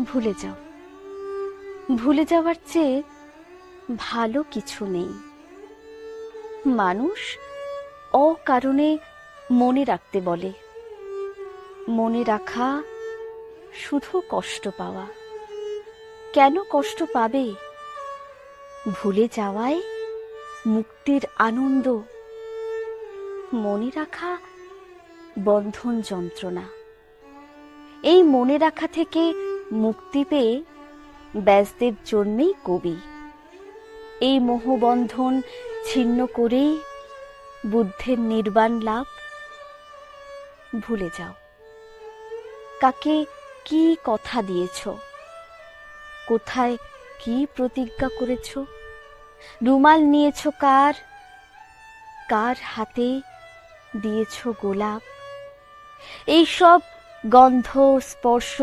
ভুলে যাও। ভুলে যাওয়ার চেয়ে ভালো কিছু নেই। মানুষ অকারণে মনে রাখতে বলে। মনে রাখা শুধু কষ্ট পাওয়া। কেন কষ্ট পাবে? ভুলে যাওয়ায় মুক্তির আনন্দ। মনে রাখা বন্ধন যন্ত্রণা। এই মনে রাখা থেকে মুক্তি পেয়ে ব্যাসদেব জন্মেই কবি। এই মোহবন্ধন ছিন্ন করেই বুদ্ধের নির্বাণ লাভ। ভুলে যাও। কাকে কি কথা দিয়েছ, কোথায় কি প্রতিজ্ঞা করেছ, রুমাল নিয়েছ কার, কার হাতে দিয়েছ গোলাপ। এই সব গন্ধ স্পর্শ